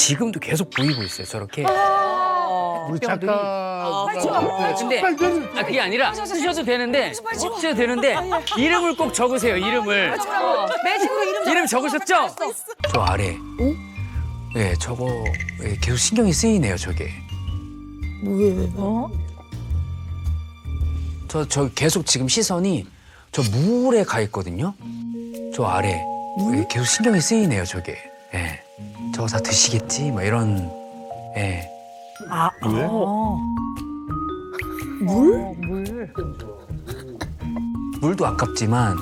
지금도 계속 보이고 있어요. 저렇게. 우리 작가. 근데 그게 아니라 쓰셔도 되는데 쓰셔도 되는데 이름을 꼭 적으세요. 이름을. 매직으로 이름 적으셨죠? 저 아래. 네, 저거 계속 신경이 쓰이네요. 저게. 저 계속 지금 시선이 저 물에 가 있거든요. 저 아래. 계속 신경이 쓰이네요. 저게. 예. 저거 다 드시겠지? 막 이런. 예. 왜? 물도 아깝지만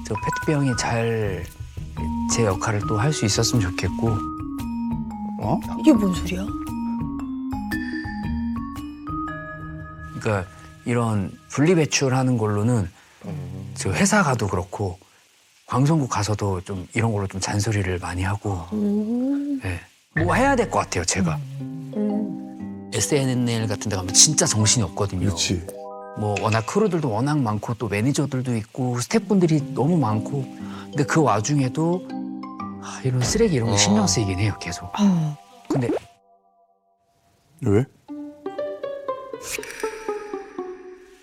저 페트병이 잘 제 역할을 또 할 수 있었으면 좋겠고. 어? 이게 뭔 소리야? 그러니까 이런 분리배출하는 걸로는 저 회사 가도 그렇고 방송국 가서도 좀 이런 걸로 좀 잔소리를 많이 하고. 예. 뭐 해야 될 것 같아요. 제가. SNL 같은 데 가면 진짜 정신이 없거든요. 그렇지. 뭐 워낙 크루들도 워낙 많고 또 매니저들도 있고 스태프분들이 너무 많고 근데 그 와중에도 이런 쓰레기 이런 거 신경 쓰이긴 해요 계속. 근데 왜?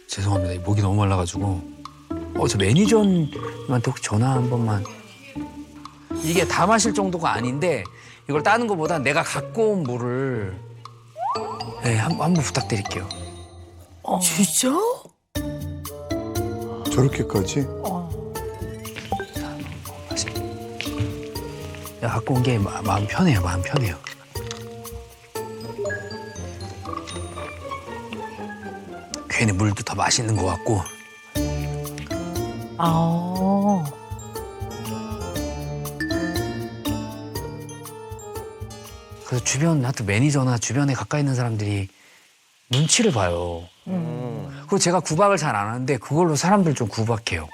죄송합니다. 목이 너무 말라가지고 저 매니저님한테 혹시 전화 한 번만. 이게 다 마실 정도가 아닌데 이걸 따는 것보다 내가 갖고 온 물을 한번 부탁드릴게요. 진짜? 저렇게까지? 내가 갖고 온 게 마음 편해요. 마음 편해요. 괜히 물도 더 맛있는 것 같고. 그래서 주변 하여튼 매니저나 주변에 가까이 있는 사람들이 눈치를 봐요. 그리고 제가 구박을 잘 안 하는데 그걸로 사람들 좀 구박해요.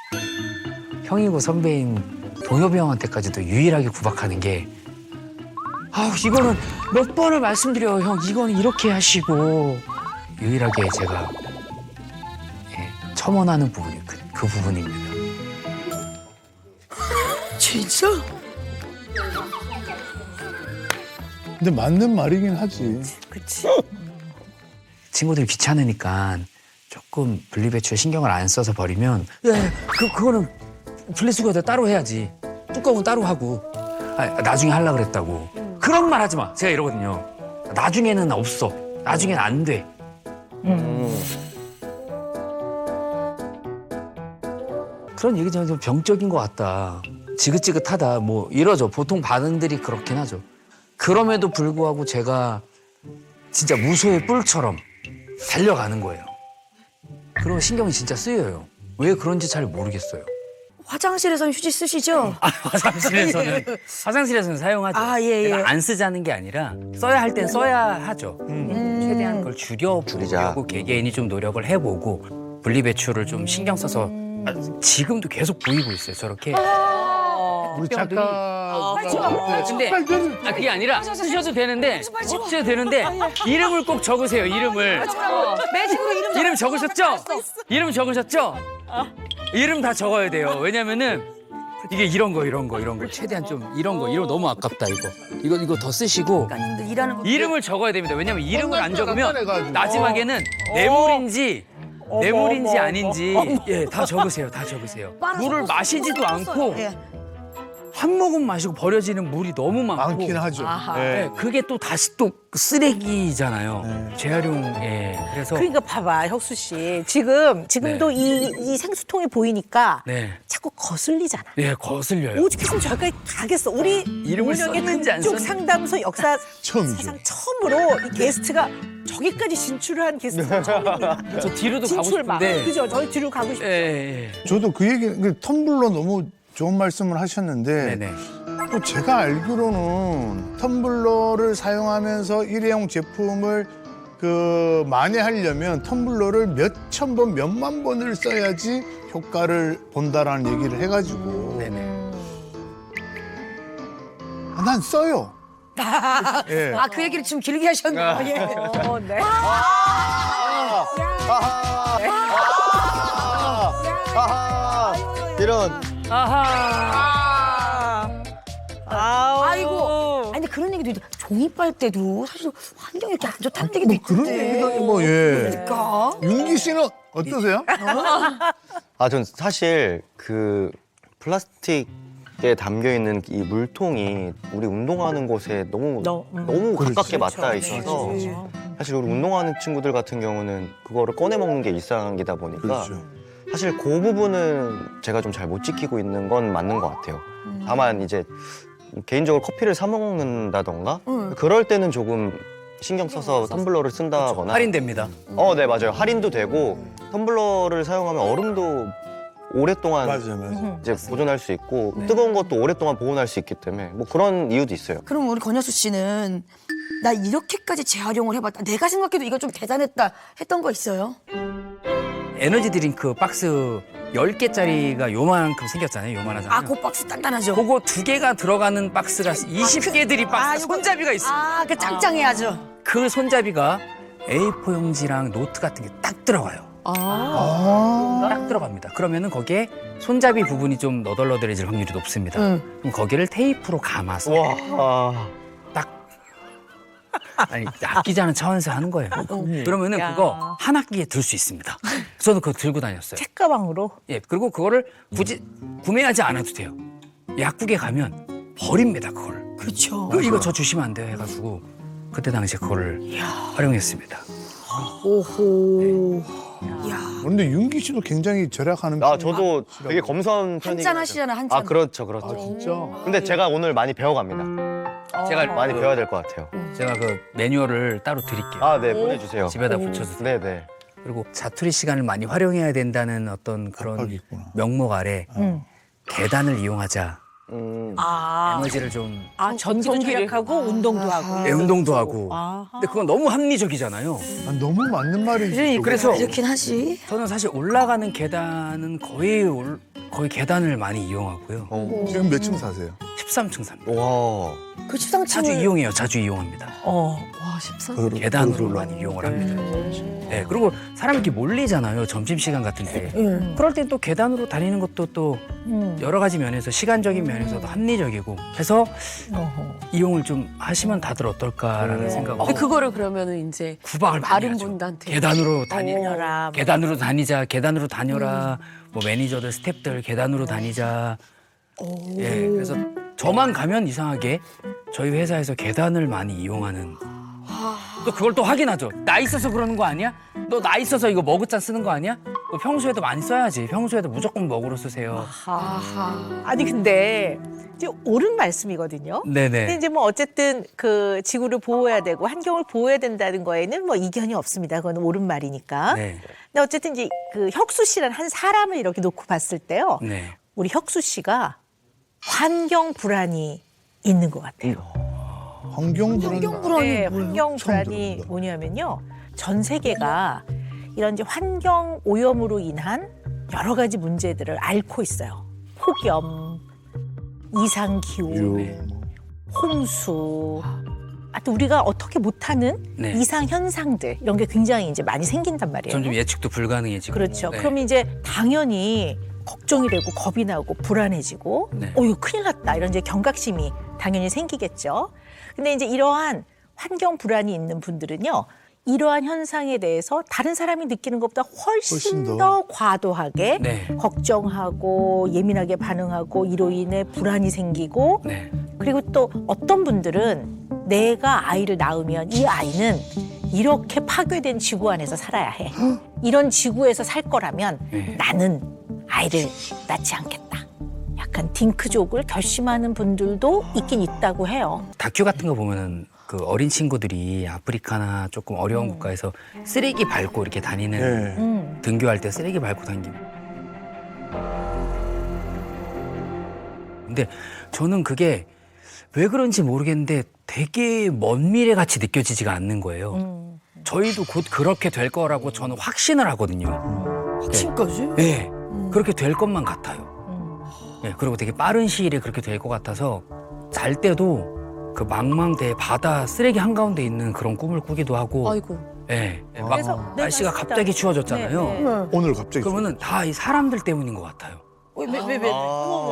형이고 선배인 동엽이 형한테까지도 유일하게 구박하는 게 이거는 몇 번을 말씀드려요. 형 이거는 이렇게 하시고. 유일하게 제가 첨언하는 부분이 그 부분입니다. 진짜? 근데 맞는 말이긴 하지. 그치. 친구들이 귀찮으니까 조금 분리배출에 신경을 안 써서 버리면 그거는 분리수거에다 따로 해야지. 뚜껑은 따로 하고. 나중에 하려고 그랬다고. 그런 말 하지 마. 제가 이러거든요. 나중에는 없어. 나중에는 안 돼. 그런 얘기 좀 병적인 것 같다. 지긋지긋하다. 뭐 이러죠. 보통 반응들이 그렇긴 하죠. 그럼에도 불구하고 제가 진짜 무소의 뿔처럼 달려가는 거예요. 그럼 신경이 진짜 쓰여요. 왜 그런지 잘 모르겠어요. 화장실에서는 휴지 쓰시죠? 화장실에서는 사용하죠. 예. 제가 안 쓰자는 게 아니라 써야 할 땐 써야 하죠. 최대한 그걸 줄이려고 개개인이 좀 노력을 해보고 분리배출을 좀 신경 써서 지금도 계속 보이고 있어요. 저렇게. 우리 작가. 근데 그게 아니라 쓰셔도 되는데 이름을 꼭 적으세요. 이름을. 매직으로 이름 적으셨죠? 이름 적으셨죠? 이름 다 적어야 돼요. 왜냐면은 이게 이런 거 최대한 좀 이런 거 너무 아깝다 이거 더 쓰시고 일하는 거 이름을 적어야 됩니다. 왜냐면 이름을 안 적으면 간단해가지고. 마지막에는 뇌물인지 아닌지 다 적으세요. 다 적으세요. 물을 마시지도 않고 한 모금 마시고 버려지는 물이 너무 많긴 하죠. 그게 또 다시 또 쓰레기잖아요. 재활용. 그래서 그러니까 봐봐, 혁수 씨. 지금도 이 생수통이 보이니까 자꾸 거슬리잖아. 거슬려요. 오죽 했으면 저기까지 가겠어. 우리 이름을 운영의 썼는지 안 그쪽 썼는지. 상담소 역사 처음이죠. 사상 처음으로 이 게스트가 저기까지 진출을 한 게스트가 처음입니다. 저 뒤로도 가고 진출막. 싶은데. 그죠? 저희 뒤로 가고 싶어요. 저도 그 얘기, 텀블러 너무 좋은 말씀을 하셨는데 네네. 또 제가 알기로는 텀블러를 사용하면서 일회용 제품을 많이 하려면 텀블러를 몇천 번, 몇만 번을 써야지 효과를 본다라는 얘기를 해가지고 네네. 난 써요. 예. 그 얘기를 좀 길게 하셨네요. 예. 네. 이런. 아이고. 아니 근데 그런 얘기도 있 종이 빨대도 사실 환경이 이렇게 안 좋다는 얘기도 뭐 있던데. 그런 얘기다니 뭐 예. 그러니까. 윤기 씨는 어떠세요? 아, 전 사실 그 플라스틱에 담겨 있는 이 물통이 우리 운동하는 곳에 너무 가깝게 맞닿아 있어서 사실 우리 운동하는 친구들 같은 경우는 그거를 꺼내 먹는 게 일상이다 보니까 그렇죠. 사실 그 부분은 제가 좀 잘 못 지키고 있는 건 맞는 것 같아요. 다만 이제 개인적으로 커피를 사 먹는다던가 그럴 때는 조금 신경 써서 텀블러를 쓴다거나 할인됩니다. 네, 맞아요. 할인도 되고 텀블러를 사용하면 얼음도 오랫동안 맞아요. 이제 보존할 수 있고 뜨거운 것도 오랫동안 보존할 수 있기 때문에 뭐 그런 이유도 있어요. 그럼 우리 권여수 씨는 나 이렇게까지 재활용을 해봤다. 내가 생각해도 이거 좀 대단했다 했던 거 있어요? 에너지 드링크 박스 10개짜리가 요만큼 생겼잖아요. 요만하잖아요. 그 박스 단단하죠? 그거 2개가 들어가는 박스가 20개들이 박스 요거- 손잡이가 있어요. 그 짱짱해야죠. 그 손잡이가 A4 용지랑 노트 같은 게 딱 들어가요. 딱 들어갑니다. 그러면은 거기에 손잡이 부분이 좀 너덜너덜해질 확률이 높습니다. 그럼 거기를 테이프로 감아서 와, 딱 아니 아끼지 않은 차원에서 하는 거예요. 그러면은 그거 한 학기에 들 수 있습니다. 저는 그거 들고 다녔어요. 책가방으로. 예, 그리고 그거를 굳이 구매하지 않아도 돼요. 약국에 가면 버립니다, 그걸. 그렇죠. 이거 저 주시면 안 돼요 해가지고 그때 당시에 그거를 활용했습니다. 오호. 야. 그런데 윤기 씨도 굉장히 절약하는 아 저도 되게 검소한 편이에요. 한잔 하시잖아요, 한 잔. 아, 그렇죠, 그렇죠. 진짜. 근데 제가 오늘 많이 배워갑니다. 제가 많이 배워야 될 것 같아요. 제가 그 매뉴얼을 따로 드릴게요. 아, 네, 보내주세요. 집에다 붙여주세요. 네, 네. 그리고 자투리 시간을 많이 활용해야 된다는 어떤 그런 압박이 있구나. 명목 아래 계단을 이용하자. 에너지를 좀 전기도 절약하고 운동도 하고. 운동도 하고. 근데 그건 너무 합리적이잖아요. 너무 맞는 말이지. 그래서 이렇긴 하지. 저는 사실 올라가는 계단은 거의 계단을 많이 이용하고요. 지금 몇 층 사세요? 13층 삽니다. 와. 그 자주 시상층을 이용해요. 자주 이용합니다. 와, 14. 계단으로 많이 이용을 합니다. 네, 그리고 사람이 이렇게 몰리잖아요. 점심시간 같은 때. 그럴 땐 또 계단으로 다니는 것도 또 여러 가지 면에서 시간적인 면에서도 합리적이고 해서 이용을 좀 하시면 다들 어떨까라는 생각으로 근데 그거를 그러면은 이제 구박을 많이 다른 하죠. 분들한테 계단으로 다녀라. 계단으로 다니자, 계단으로 다녀라. 뭐 매니저들, 스태프들 계단으로 다니자. 예, 그래서 저만 가면 이상하게 저희 회사에서 계단을 많이 이용하는. 또 그걸 또 확인하죠. 나 있어서 그러는 거 아니야? 너 나 있어서 이거 머그잔 쓰는 거 아니야? 너 평소에도 많이 써야지. 평소에도 무조건 머그로 쓰세요. 아니 근데 이제 옳은 말씀이거든요. 근데 네네. 이제 뭐 어쨌든 그 지구를 보호해야 되고 환경을 보호해야 된다는 거에는 뭐 이견이 없습니다. 그건 옳은 말이니까. 네. 근데 어쨌든 이제 그 혁수 씨라는 한 사람을 이렇게 놓고 봤을 때요. 네. 우리 혁수 씨가 환경 불안이 있는 것 같아요. 환경 불안. 네, 환경 불안이 뭐냐면요. 전 세계가 이런 이제 환경 오염으로 인한 여러 가지 문제들을 앓고 있어요. 폭염, 이상 기후, 홍수. 또 우리가 어떻게 못하는 네. 이상 현상들 이런 게 굉장히 이제 많이 생긴단 말이에요. 점점 예측도 불가능해지고. 그렇죠. 네. 그러면 이제 당연히 걱정이 되고 겁이 나고 불안해지고 네. 이거 큰일 났다 이런 이제 경각심이 당연히 생기겠죠. 근데 이제 이러한 환경 불안이 있는 분들은요. 이러한 현상에 대해서 다른 사람이 느끼는 것보다 훨씬 훨씬 더 과도하게 네. 걱정하고 예민하게 반응하고 이로 인해 불안이 생기고 네. 그리고 또 어떤 분들은 내가 아이를 낳으면 이 아이는 이렇게 파괴된 지구 안에서 살아야 해. 이런 지구에서 살 거라면 네. 나는 아이를 낳지 않겠다. 약간 딩크족을 결심하는 분들도 있긴 있다고 해요. 다큐 같은 거 보면은 그 어린 친구들이 아프리카나 조금 어려운 국가에서 쓰레기 밟고 이렇게 다니는 네. 등교할 때 쓰레기 밟고 다니는. 근데 저는 그게 왜 그런지 모르겠는데 되게 먼 미래 같이 느껴지지가 않는 거예요. 저희도 곧 그렇게 될 거라고 저는 확신을 하거든요. 확신까지? 네, 그렇게 될 것만 같아요. 네, 그리고 되게 빠른 시일에 그렇게 될 것 같아서 잘 때도 그 망망대해 바다 쓰레기 한가운데 있는 그런 꿈을 꾸기도 하고. 아이고. 네, 막 그래서 네, 날씨가 맞습니다. 갑자기 추워졌잖아요. 네, 네. 오늘 갑자기. 그러면은 다 이 사람들 때문인 것 같아요. 왜?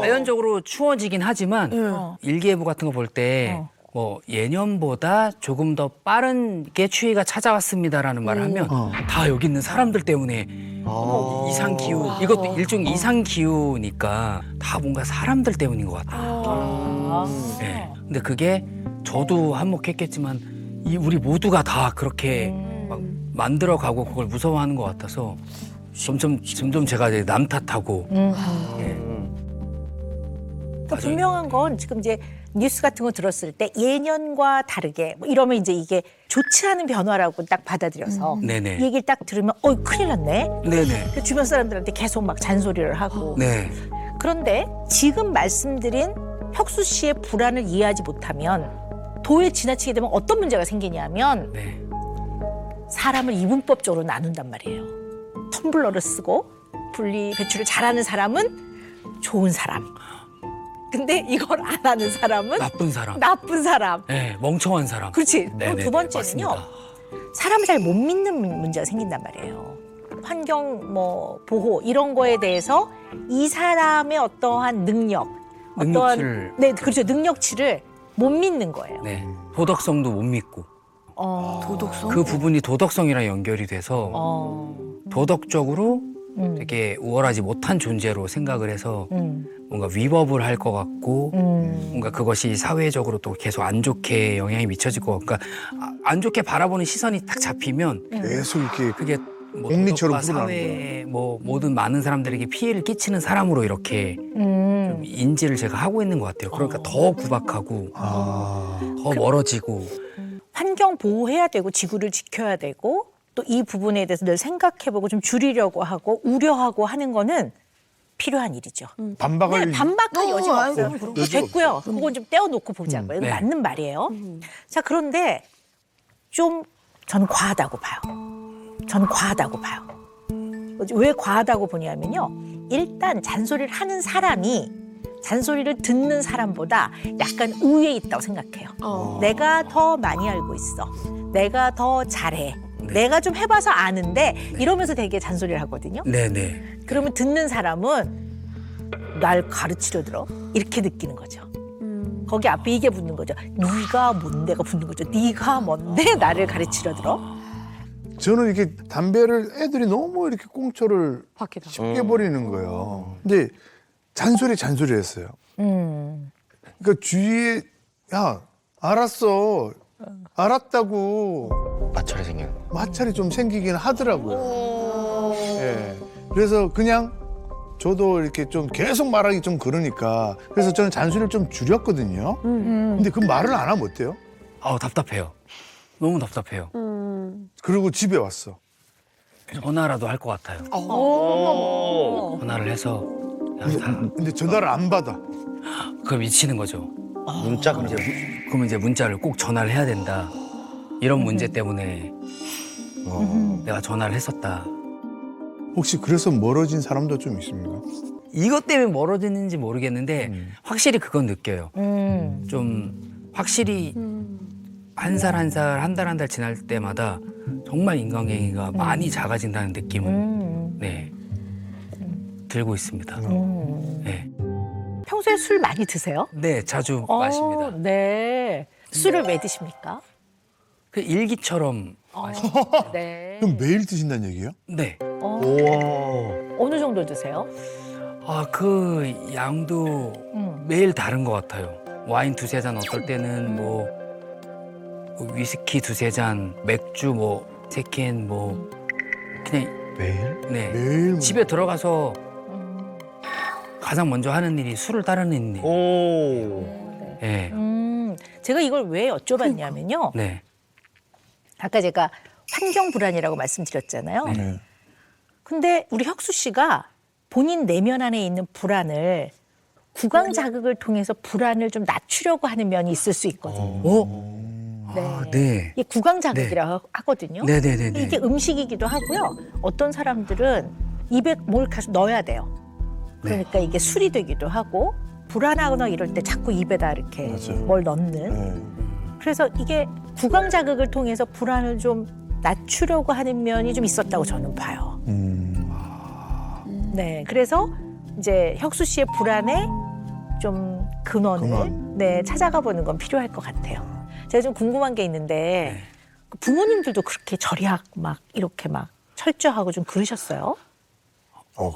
자연적으로 추워지긴 하지만 어. 일기예보 같은 거 볼 때 뭐 예년보다 조금 더 빠르게 추위가 찾아왔습니다라는 말을 하면 다 여기 있는 사람들 때문에 이상 기후 이것도 일종의 이상 기후니까 다 뭔가 사람들 때문인 것 같아요. 네. 근데 그게 저도 한몫했겠지만 우리 모두가 다 그렇게 막 만들어가고 그걸 무서워하는 것 같아서 점점 제가 이제 남 탓하고 그러니까 분명한 건 지금 이제 뉴스 같은 거 들었을 때 예년과 다르게 뭐 이러면 이제 이게 좋지 않은 변화라고 딱 받아들여서 네네. 이 얘기를 딱 들으면 큰일 났네. 네네. 그 주변 사람들한테 계속 막 잔소리를 하고. 네. 그런데 지금 말씀드린 혁수 씨의 불안을 이해하지 못하면 도에 지나치게 되면 어떤 문제가 생기냐면 네. 사람을 이분법적으로 나눈단 말이에요. 텀블러를 쓰고 분리 배출을 잘하는 사람은 좋은 사람. 근데 이걸 안 하는 사람은 나쁜 사람. 나쁜 사람. 네, 멍청한 사람. 그렇지. 네네네, 그리고 두 번째는요. 맞습니다. 사람을 잘 못 믿는 문제가 생긴단 말이에요. 환경 뭐 보호 이런 거에 대해서 이 사람의 어떠한 능력치를. 네, 그렇죠. 능력치를 못 믿는 거예요. 네. 도덕성도 못 믿고 도덕성? 그 부분이 도덕성이랑 연결이 돼서 도덕적으로 되게 우월하지 못한 존재로 생각을 해서 뭔가 위법을 할 것 같고 뭔가 그것이 사회적으로 또 계속 안 좋게 영향이 미쳐질 것 같고 그러니까 안 좋게 바라보는 시선이 딱 잡히면 계속 이렇게 그게 뭐 공리처럼 도덕과 풀어나는 사회에 뭐 모든 많은 사람들에게 피해를 끼치는 사람으로 이렇게 좀 인지를 제가 하고 있는 것 같아요. 그러니까 더 구박하고 더 멀어지고 환경 보호해야 되고 지구를 지켜야 되고 또 이 부분에 대해서 늘 생각해보고 좀 줄이려고 하고 우려하고 하는 거는 필요한 일이죠. 반박할 네, 반박할 여지가 아이고, 없어요. 그럼. 됐고요. 그건 좀 떼어놓고 보자고요. 이건 네. 맞는 말이에요. 자, 그런데 좀 저는 과하다고 봐요. 왜 과하다고 보냐면요. 일단 잔소리를 하는 사람이 잔소리를 듣는 사람보다 약간 우위에 있다고 생각해요. 내가 더 많이 알고 있어. 내가 더 잘해. 내가 좀 해봐서 아는데 이러면서 되게 잔소리를 하거든요. 네네. 그러면 듣는 사람은 날 가르치려 들어 이렇게 느끼는 거죠. 거기 앞에 이게 붙는 거죠. 네가 뭔데가 붙는 거죠. 네가 뭔데 나를 가르치려 들어. 저는 이렇게 담배를 애들이 너무 이렇게 꽁초를 밖에다. 쉽게 버리는 거예요. 근데 잔소리 했어요. 그러니까 주위에 야 알았어 알았다고 마찰이 생기는. 마찰이 좀 생기긴 하더라고요. 예. 그래서 그냥 저도 이렇게 좀 계속 말하기 좀 그러니까 그래서 저는 잔소리를 좀 줄였거든요. 근데 그 말을 안 하면 어때요? 답답해요. 너무 답답해요. 그리고 집에 왔어. 전화라도 할 것 같아요. 전화를 해서 근데 전화를 안 받아. 그걸 미치는 거죠. 문자 그러면 이제 문자를 꼭 전화를 해야 된다. 이런 문제 때문에 내가 전화를 했었다. 혹시 그래서 멀어진 사람도 좀 있습니까? 이것 때문에 멀어지는지 모르겠는데 확실히 그건 느껴요. 좀 확실히 한 살 한 살, 한 달 한 달 지날 때마다 정말 인간관계가 많이 작아진다는 느낌을 네, 들고 있습니다. 네. 평소에 술 많이 드세요? 네, 자주 마십니다. 네. 술을 왜 드십니까? 그 일기처럼 네. 그럼 매일 드신다는 얘기예요? 네. 어느 정도 드세요? 그 양도 매일 다른 것 같아요. 와인 두세 잔 어떨 때는 뭐 위스키 두세 잔, 맥주 뭐 세 캔 뭐 그냥 매일? 네. 매일 집에 들어가서 가장 먼저 하는 일이 술을 따르는 일. 오. 네. 제가 이걸 왜 여쭤봤냐면요. 네. 아까 제가 환경 불안이라고 말씀드렸잖아요. 네. 근데 우리 혁수 씨가 본인 내면 안에 있는 불안을 구강 자극을 통해서 불안을 좀 낮추려고 하는 면이 있을 수 있거든요. 네. 이게 구강 자극이라고 하거든요. 네네네네. 이게 음식이기도 하고요. 어떤 사람들은 입에 뭘 계속 넣어야 돼요. 그러니까 이게 술이 되기도 하고 불안하거나 이럴 때 자꾸 입에다 이렇게 맞아요. 뭘 넣는. 네. 그래서 이게 구강 자극을 통해서 불안을 좀 낮추려고 하는 면이 좀 있었다고 저는 봐요. 네, 그래서 이제 혁수 씨의 불안에 좀 근원을 근원. 네, 찾아가 보는 건 필요할 것 같아요. 제가 좀 궁금한 게 있는데 네. 부모님들도 그렇게 절약 막 이렇게 막 철저하고 좀 그러셨어요?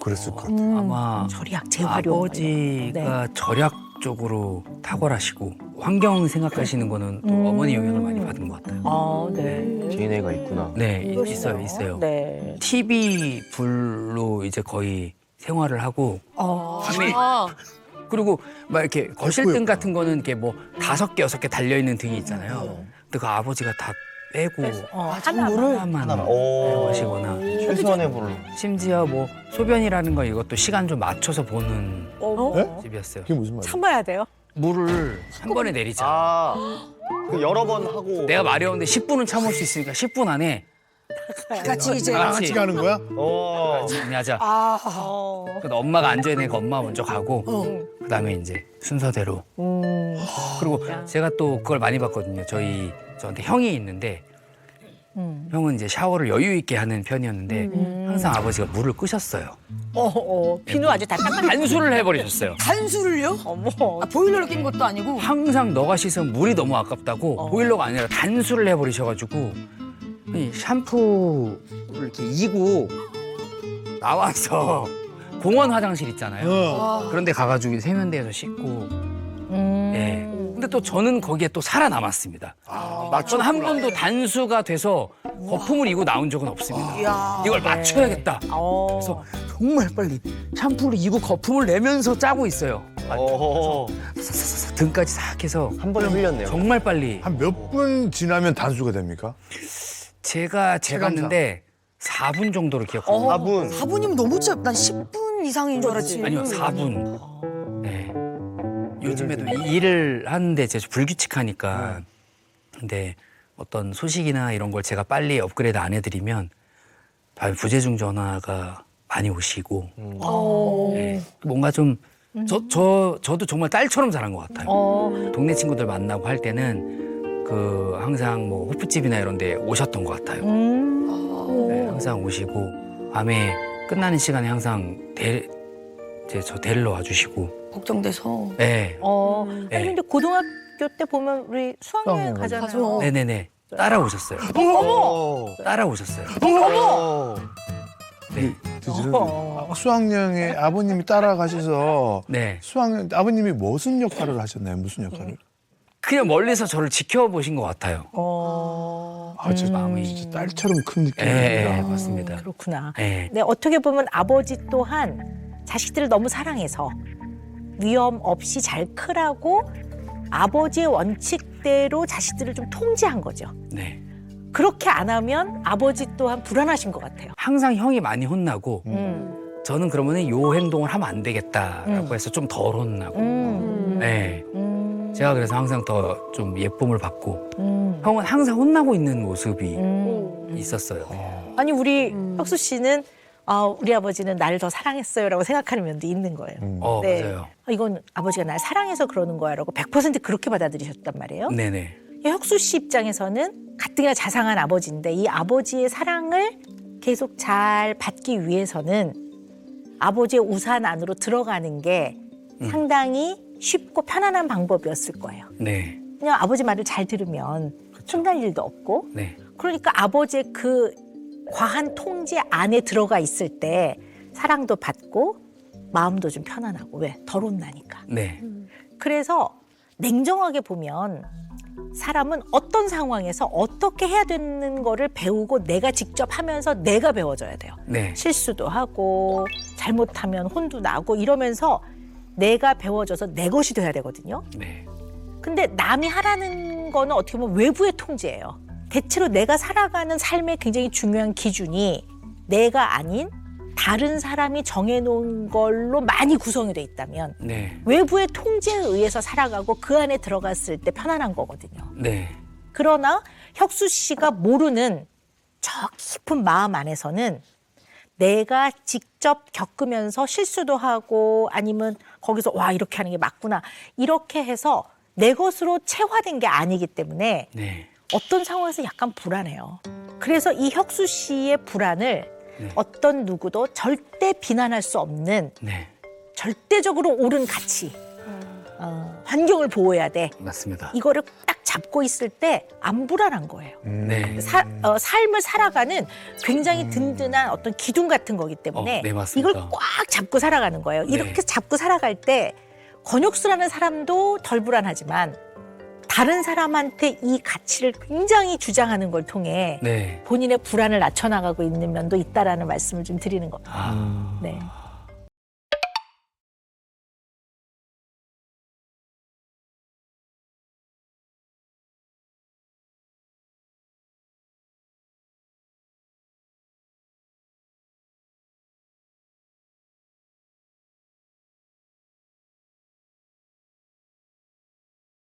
그랬을 것 같아요. 아마 절약, 재활용. 아버지가 절약 쪽으로 탁월하시고 환경 생각하시는 거는 또 어머니 영향을 많이 받은 것 같아요. 아, 네. DNA가 있구나. 네, 있어요. 네. TV 불로 이제 거의 생활을 하고 밤에 그리고 막 이렇게 거실등 같은 거는 이렇게 뭐 5개, 6개 달려 있는 등이 있잖아요. 근데 그 아버지가 다 빼고 하나만 오. 하시거나 최소한의 불로. 심지어 뭐 소변이라는 거 이것도 시간 좀 맞춰서 보는 네? 집이었어요. 그게 무슨 말이에요? 참아야 돼요? 물을 한 번에 내리자. 그 여러 번 하고. 내가 마려운데 10분은 참을 수 있으니까 10분 안에 같이 이제. 다 같이 가는 거야? 정리하자. 아. 그래서 엄마가 앉아야 되니까 엄마가 먼저 가고 그다음에 이제 순서대로. 그리고 제가 또 그걸 많이 봤거든요. 저한테 형이 있는데 형은 이제 샤워를 여유 있게 하는 편이었는데 항상 아버지가 물을 끄셨어요. 비누 아주 다 닦아. 단수를 해버리셨어요. 단수를요? 어머. 보일러를 낀 것도 아니고. 항상 너가 씻으면 물이 너무 아깝다고 보일러가 아니라 단수를 해버리셔가지고 이 샴푸를 이렇게 이고 나와서 공원 화장실 있잖아요. 그런데 가가지고 세면대에서 씻고. 예. 근데 또 저는 거기에 또 살아남았습니다. 저는 한 번도 단수가 돼서 거품을 이고 나온 적은 없습니다. 이걸 맞춰야겠다. 그래서 정말 빨리 샴푸를 이고 거품을 내면서 짜고 있어요. 사사사사 등까지 싹 해서 한 번에 흘렸네요. 정말 빨리. 한 몇 분 지나면 단수가 됩니까? 제가 재봤는데 4분 정도로 기억합니다. 4분. 4분이면 너무 짧. 난 10분 이상인 줄 알았지. 아니요, 4분. 네. 요즘에도 일을 하는데 제가 불규칙하니까. 근데 어떤 소식이나 이런 걸 제가 빨리 업그레이드 안 해드리면 부재중 전화가 많이 오시고. 네. 뭔가 좀 저도 정말 딸처럼 자란 것 같아요. 동네 친구들 만나고 할 때는 항상 뭐 호프집이나 이런 데 오셨던 것 같아요. 네, 항상 오시고 밤에 끝나는 시간에 항상 저 데리러 와주시고. 걱정돼서. 네. 아니 네. 근데 고등학교 때 보면 우리 수학여행 가잖아요. 가죠. 네네네. 따라오셨어요. 따라오셨어요. 네. 수학여행에 아버님이 따라가셔서 네. 수학여행 아버님이 무슨 역할을 하셨나요? 무슨 역할을? 그냥 멀리서 저를 지켜보신 것 같아요. 진짜 마음이. 진짜 딸처럼 큰 예, 예, 느낌입니다. 맞습니다. 그렇구나. 예. 네, 어떻게 보면 아버지 또한 자식들을 너무 사랑해서 위험 없이 잘 크라고 아버지의 원칙대로 자식들을 좀 통제한 거죠. 네. 그렇게 안 하면 아버지 또한 불안하신 것 같아요. 항상 형이 많이 혼나고 저는 그러면은 요 행동을 하면 안 되겠다라고 해서 좀 덜 혼나고. 네. 제가 그래서 항상 더 좀 예쁨을 받고 형은 항상 혼나고 있는 모습이 있었어요. 아니 우리 혁수 씨는 우리 아버지는 나를 더 사랑했어요라고 생각하는 면도 있는 거예요. 네. 맞아요. 이건 아버지가 날 사랑해서 그러는 거야라고 100% 그렇게 받아들이셨단 말이에요. 네네. 혁수 씨 입장에서는 가뜩이나 자상한 아버지인데 이 아버지의 사랑을 계속 잘 받기 위해서는 아버지의 우산 안으로 들어가는 게 상당히 쉽고 편안한 방법이었을 거예요. 네. 그냥 아버지 말을 잘 들으면 혼날 일도 없고 네. 그러니까 아버지의 그 과한 통제 안에 들어가 있을 때 사랑도 받고 마음도 좀 편안하고 왜? 덜 혼나니까. 네. 그래서 냉정하게 보면 사람은 어떤 상황에서 어떻게 해야 되는 거를 배우고 내가 직접 하면서 내가 배워져야 돼요. 네. 실수도 하고 잘못하면 혼도 나고 이러면서 내가 배워져서 내 것이 돼야 되거든요. 네. 근데 남이 하라는 거는 어떻게 보면 외부의 통제예요. 대체로 내가 살아가는 삶의 굉장히 중요한 기준이 내가 아닌 다른 사람이 정해놓은 걸로 많이 구성이 돼 있다면 네. 외부의 통제에 의해서 살아가고 그 안에 들어갔을 때 편안한 거거든요. 네. 그러나 혁수 씨가 모르는 저 깊은 마음 안에서는 내가 직접 겪으면서 실수도 하고 아니면 거기서 와 이렇게 하는 게 맞구나 이렇게 해서 내 것으로 체화된 게 아니기 때문에 네. 어떤 상황에서 약간 불안해요. 그래서 이 혁수 씨의 불안을 어떤 누구도 절대 비난할 수 없는 네. 절대적으로 옳은 가치 환경을 보호해야 돼. 맞습니다. 이거를 딱 잡고 있을 때 안 불안한 거예요. 네. 삶을 살아가는 굉장히 든든한 어떤 기둥 같은 거기 때문에 네, 맞습니다. 이걸 꽉 잡고 살아가는 거예요. 네. 이렇게 잡고 살아갈 때 권혁수라는 사람도 덜 불안하지만 다른 사람한테 이 가치를 굉장히 주장하는 걸 통해 네. 본인의 불안을 낮춰나가고 있는 면도 있다라는 말씀을 좀 드리는 겁니다. 네.